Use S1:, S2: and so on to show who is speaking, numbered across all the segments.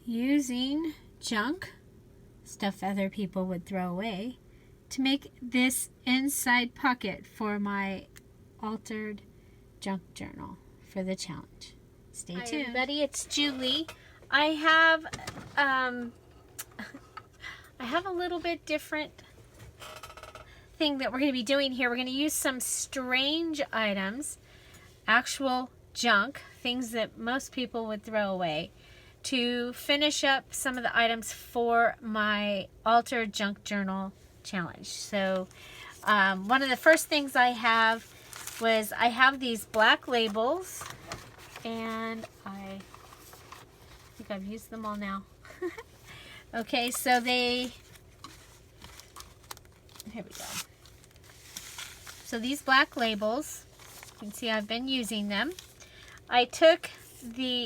S1: using junk, stuff other people would throw away, to make this inside pocket for my altered junk journal for the challenge. Stay tuned.
S2: Hi everybody, it's Julie. I have a little bit different thing that we're going to be doing here. We're going to use some strange items, actual junk, things that most people would throw away, to finish up some of the items for my altered junk journal challenge. So one of the first things I have these black labels, and I think I've used them all now. Okay, so here we go. So these black labels, you can see I've been using them. I took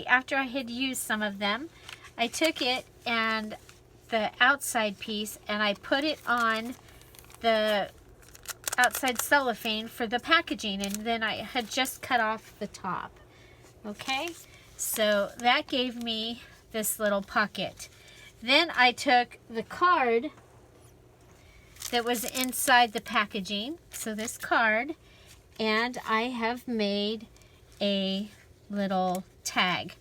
S2: after I had used some of them, I took it and the outside piece and I put it on the outside cellophane for the packaging, and then I had just cut off the top. Okay, so that gave me this little pocket. Then I took the card that was inside the packaging, so this card, and I have made a little tag.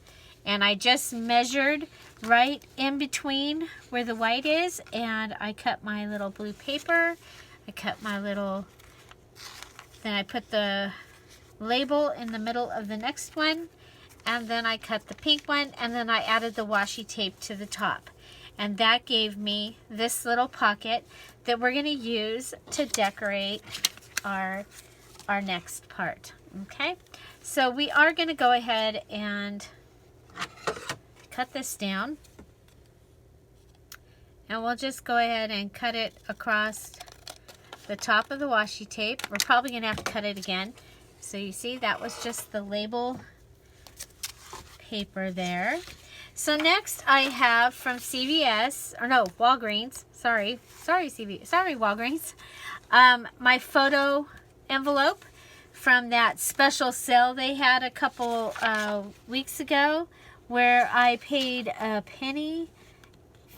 S2: And I just measured right in between where the white is, and I cut my little blue paper. I cut my little, then I put the label in the middle of the next one, and then I cut the pink one, and then I added the washi tape to the top. And that gave me this little pocket that we're going to use to decorate our next part. Okay, so we are going to go ahead and cut this down, and we'll just go ahead and cut it across the top of the washi tape. We're probably going to have to cut it again. So you see, that was just the label paper there. So next I have from CVS, or no, Walgreens, sorry Walgreens, my photo envelope from that special sale they had a couple weeks ago, where I paid a penny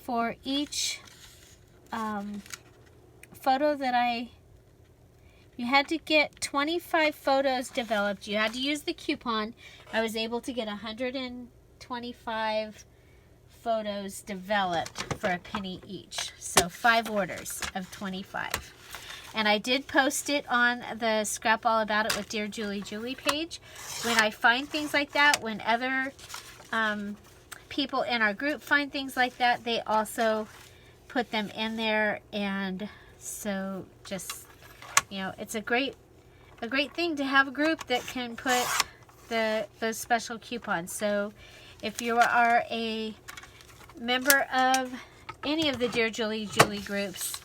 S2: for each photo that you had to get 25 photos developed. You had to use the coupon. I was able to get 125 photos developed for a penny each. So 5 orders of 25. And I did post it on the Scrap All About It with Dear Julie page. When I find things like that, when other people in our group find things like that, they also put them in there. And so just, you know, it's a great thing to have a group that can put those special coupons. So if you are a member of any of the Dear Julie groups,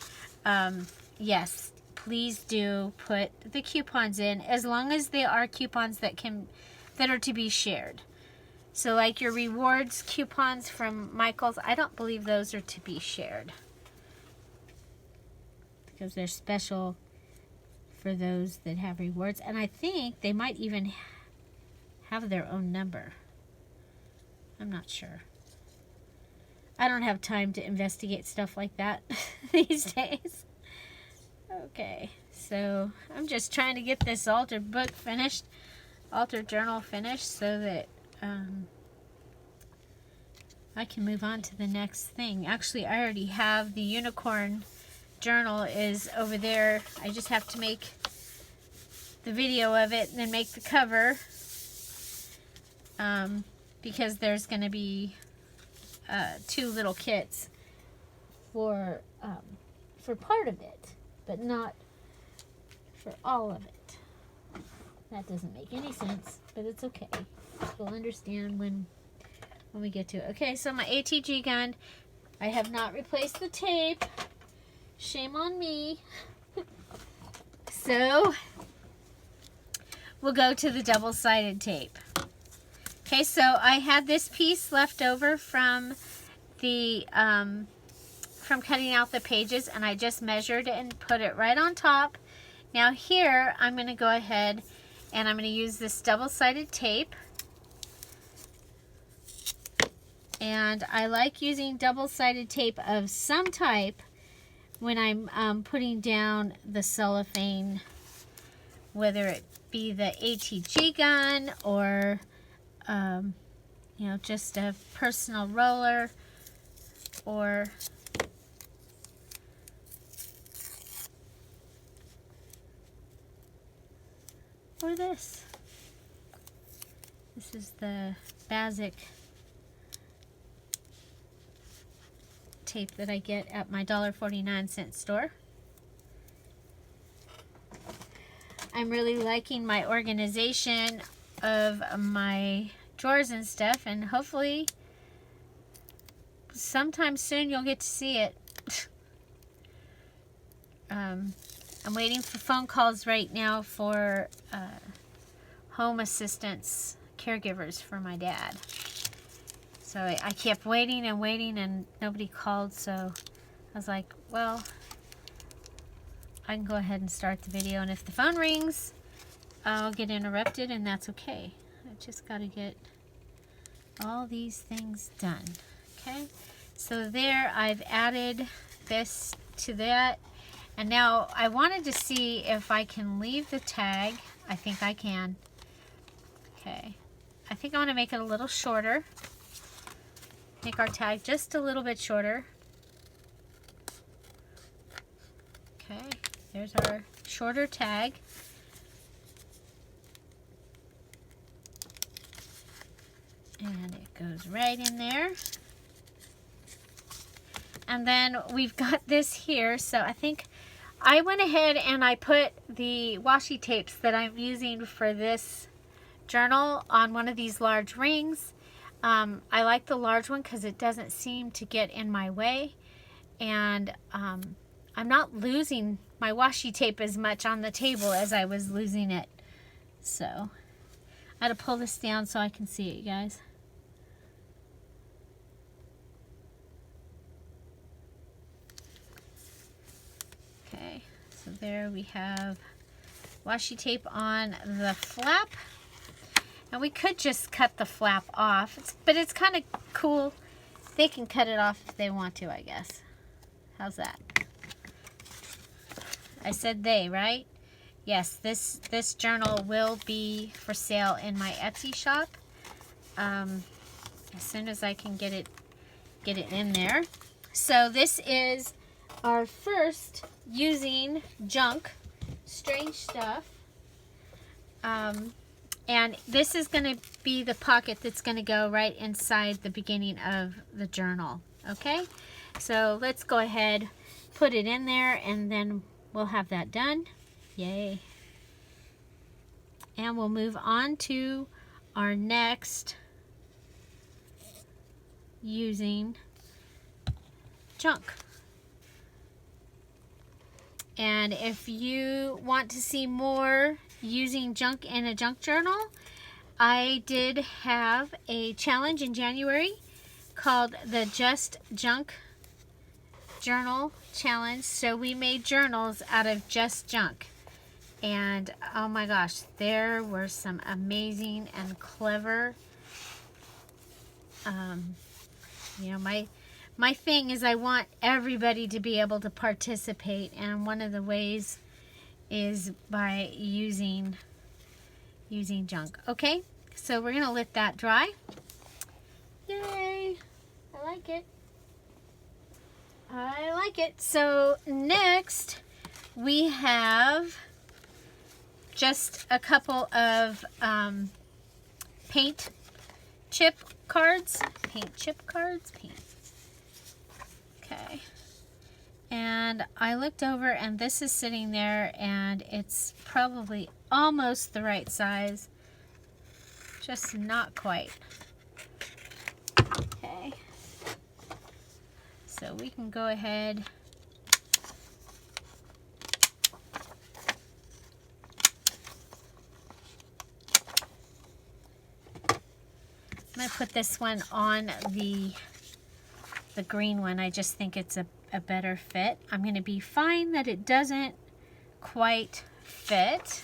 S2: yes, please do put the coupons in, as long as they are coupons that are to be shared. So like your rewards coupons from Michael's, I don't believe those are to be shared, because they're special for those that have rewards. And I think they might even have their own number. I'm not sure. I don't have time to investigate stuff like that these days. Okay, so I'm just trying to get this altered journal finished, so that I can move on to the next thing. Actually, I already have the unicorn journal is over there. I just have to make the video of it and then make the cover, because there's going to be 2 little kits for part of it, but not for all of it. That doesn't make any sense, but it's okay. We'll understand when we get to it. Okay, so my ATG gun, I have not replaced the tape. Shame on me. So we'll go to the double-sided tape. Okay, so I had this piece left over from the from cutting out the pages, and I just measured it and put it right on top. Now here I'm going to go ahead and I'm going to use this double-sided tape, And I like using double-sided tape of some type when I'm putting down the cellophane, whether it be the ATG gun or you know, just a personal roller or this. This is the Basic tape that I get at my $1.49 store. I'm really liking my organization of my drawers and stuff, and hopefully sometime soon you'll get to see it. I'm waiting for phone calls right now for home assistants, caregivers for my dad. So I kept waiting and waiting and nobody called, so I was like, well, I can go ahead and start the video, and if the phone rings, I'll get interrupted, and that's okay. I just got to get all these things done. Okay, so there I've added this to that, and now I wanted to see if I can leave the tag. I think I can. Okay, I think I want to make it a little shorter. Make our tag just a little bit shorter. Okay, there's our shorter tag. And it goes right in there. And then we've got this here. So I think I went ahead and I put the washi tapes that I'm using for this journal on one of these large rings. I like the large one because it doesn't seem to get in my way. And I'm not losing my washi tape as much on the table as I was losing it. So I had to pull this down so I can see it, you guys. Okay, so there we have washi tape on the flap. And we could just cut the flap off, but it's kind of cool. They can cut it off if they want to, I guess. How's that? I said they, right? Yes, this journal will be for sale in my Etsy shop as soon as I can get it in there. So this is our first using junk, strange stuff. And this is going to be the pocket that's going to go right inside the beginning of the journal. Okay, so let's go ahead, put it in there, and then we'll have that done. Yay. And we'll move on to our next using junk. And if you want to see more using junk in a junk journal, I did have a challenge in January called the Just Junk Journal Challenge. So we made journals out of just junk. And oh my gosh, there were some amazing and clever, you know, my thing is I want everybody to be able to participate, and one of the ways is by using junk. Okay, so we're gonna let that dry. Yay, I like it. I like it. So next we have just a couple of paint chip cards. Okay. And I looked over, and this is sitting there, and it's probably almost the right size. Just not quite. Okay. So we can go ahead . I'm going to put this one on the green one. I just think it's a better fit. I'm going to be fine that it doesn't quite fit.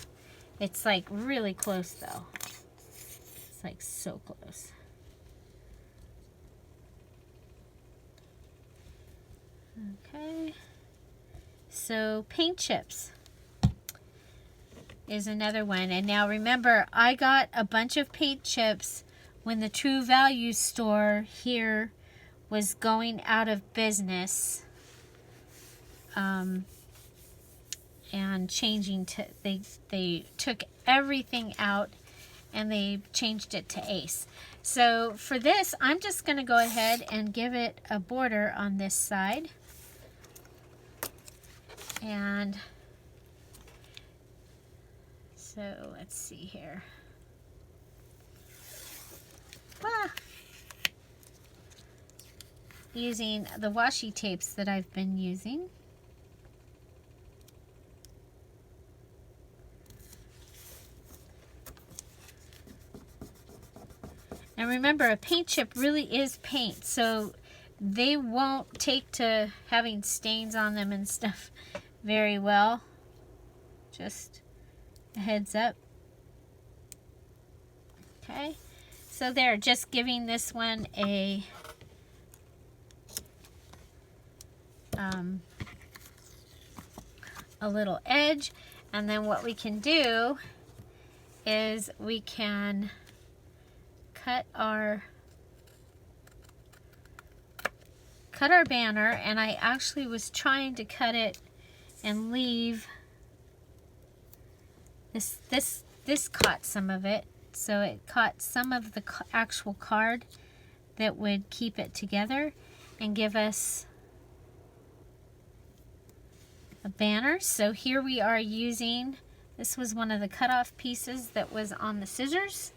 S2: It's like really close though. It's like so close. Okay. So paint chips is another one. And now remember, I got a bunch of paint chips when the True Value store here was going out of business. And changing to, they took everything out and they changed it to Ace. So for this, I'm just going to go ahead and give it a border on this side. And so let's see here. Using the washi tapes that I've been using. And remember, a paint chip really is paint, so they won't take to having stains on them and stuff very well. Just a heads up. Okay, so there, just giving this one a little edge. And then what we can do is we can cut our banner, and I actually was trying to cut it and leave this caught some of it, so it caught some of the actual card that would keep it together and give us a banner. So here we are using, this was one of the cutoff pieces that was on the scissors.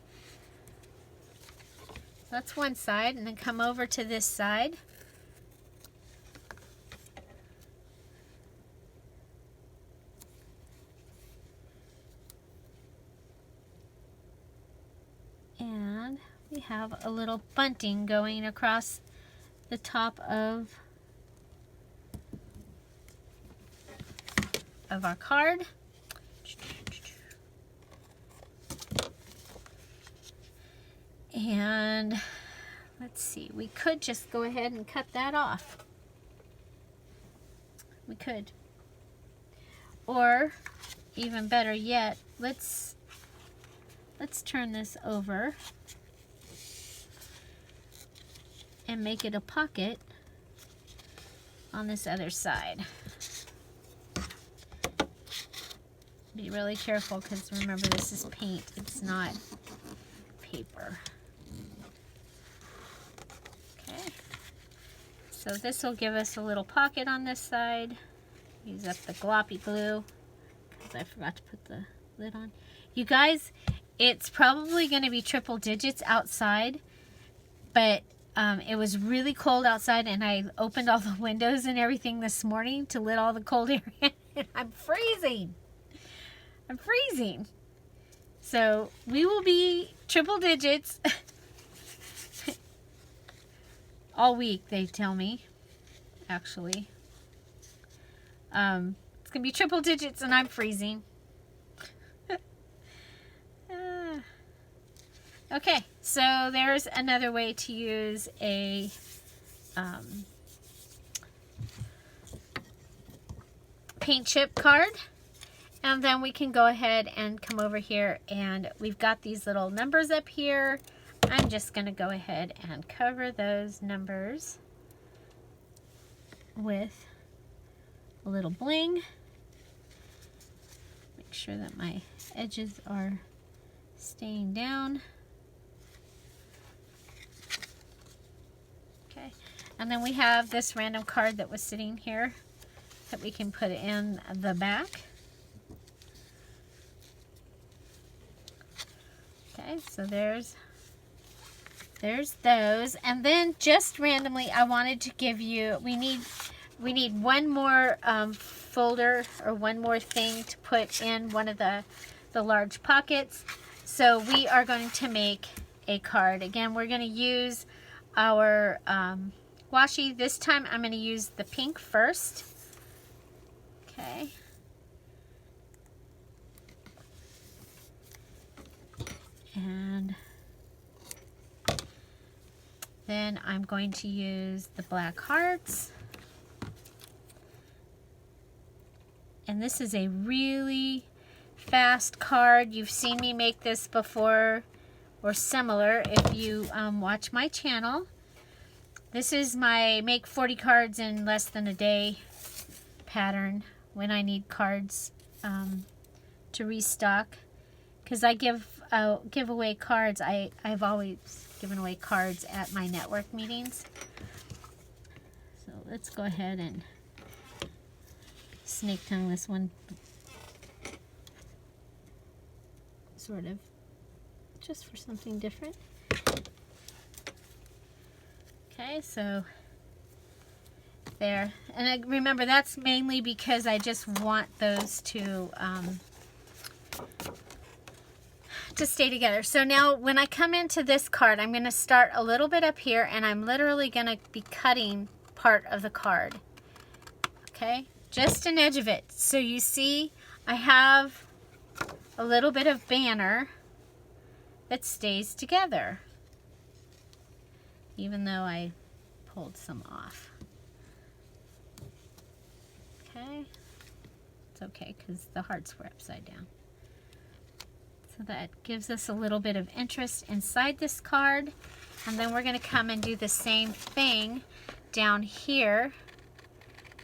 S2: That's one side, and then come over to this side. And we have a little bunting going across the top of our card. And let's see, we could just go ahead and cut that off. We could. Or even better yet, let's turn this over and make it a pocket on this other side. Be really careful, because remember, this is paint, it's not paper. Okay, so this will give us a little pocket on this side. Use up the gloppy glue because I forgot to put the lid on. You guys, it's probably going to be triple digits outside, but it was really cold outside, and I opened all the windows and everything this morning to let all the cold air in, and I'm freezing. I'm freezing. So we will be triple digits all week, they tell me, actually. It's going to be triple digits and I'm freezing. Okay, so there's another way to use a paint chip card. And then we can go ahead and come over here, and we've got these little numbers up here. I'm just going to go ahead and cover those numbers with a little bling. Make sure that my edges are staying down. Okay, and then we have this random card that was sitting here that we can put in the back. Okay, so there's those, and then just randomly I wanted to give you, we need one more folder, or one more thing to put in one of the large pockets. So we are going to make a card. Again, we're going to use our washi. This time I'm going to use the pink first. Okay. And then I'm going to use the black hearts. And this is a really fast card. You've seen me make this before or similar if you watch my channel. This is my make 40 cards in less than a day pattern when I need cards to restock, because I give away cards. I've always given away cards at my network meetings. So let's go ahead and snake tongue this one, sort of, just for something different. Okay, so there. And remember, that's mainly because I just want those to stay together. So now when I come into this card, I'm going to start a little bit up here, and I'm literally going to be cutting part of the card. Okay, just an edge of it. So you see I have a little bit of banner that stays together, even though I pulled some off. Okay, it's okay because the hearts were upside down. So that gives us a little bit of interest inside this card. And then we're going to come and do the same thing down here,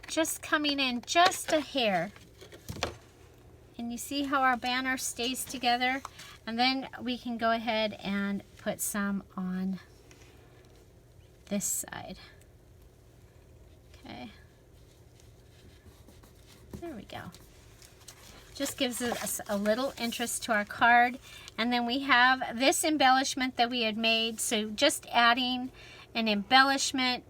S2: just coming in just a hair. And you see how our banner stays together? And then we can go ahead and put some on this side. Okay. There we go. Just gives us a little interest to our card. And then we have this embellishment that we had made. So just adding an embellishment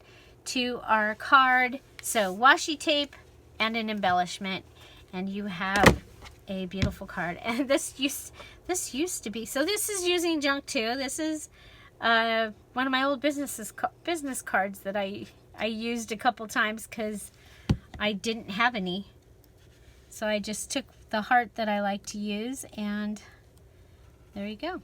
S2: to our card. So washi tape and an embellishment, and you have a beautiful card. And this used to be, so this is using junk too. This is one of my old business cards that I used a couple times because I didn't have any. So I just took the heart that I like to use, and there you go.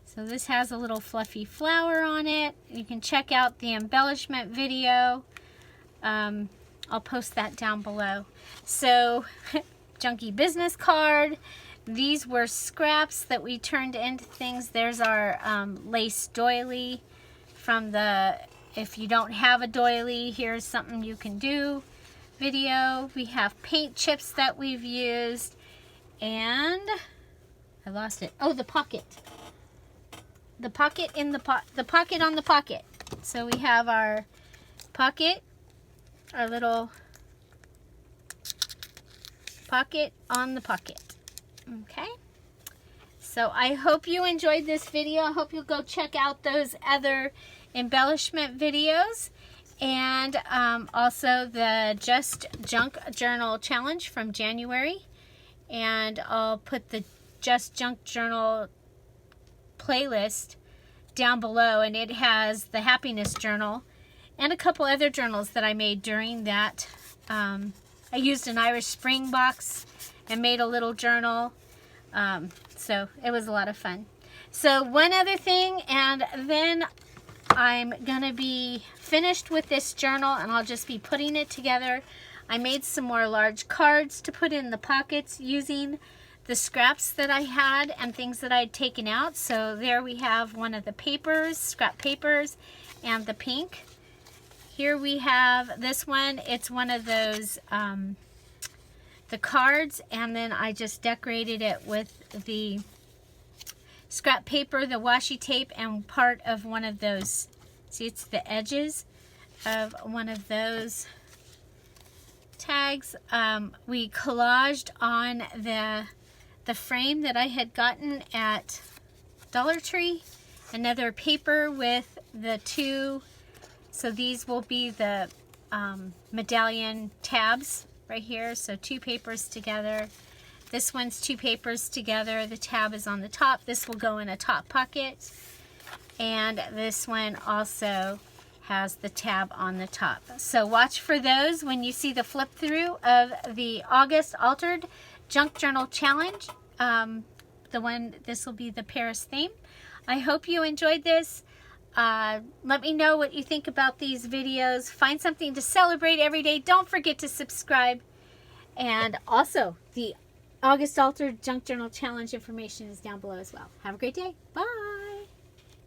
S2: So this has a little fluffy flower on it. You can check out the embellishment video. I'll post that down below. So, junky business card. These were scraps that we turned into things. There's our lace doily from the if you don't have a doily, here's something you can do video. We have paint chips that we've used, and I lost it. Oh, the pocket. The pocket in the pocket on the pocket. So we have our pocket, our little pocket on the pocket. Okay. So I hope you enjoyed this video. I hope you'll go check out those other embellishment videos, and also the Just Junk Journal Challenge from January. And I'll put the Just Junk Journal playlist down below, and it has the happiness journal and a couple other journals that I made during that. I used an Irish Spring box and made a little journal, so it was a lot of fun. So one other thing, and then I'm gonna be finished with this journal, and I'll just be putting it together. I made some more large cards to put in the pockets using the scraps that I had and things that I'd taken out. So there we have one of the papers, scrap papers, and the pink. Here we have this one. It's one of those, the cards, and then I just decorated it with the scrap paper, the washi tape, and part of one of those. See, it's the edges of one of those tags. We collaged on the frame that I had gotten at Dollar Tree, another paper with the two. So these will be the medallion tabs right here. So two papers together. This one's two papers together. The tab is on the top. This will go in a top pocket. And this one also has the tab on the top. So watch for those when you see the flip through of the August Altered Junk Journal Challenge. This will be the Paris theme. I hope you enjoyed this. Let me know what you think about these videos. Find something to celebrate every day. Don't forget to subscribe. And also, the August Altered Junk Journal Challenge information is down below as well. Have a great day. Bye.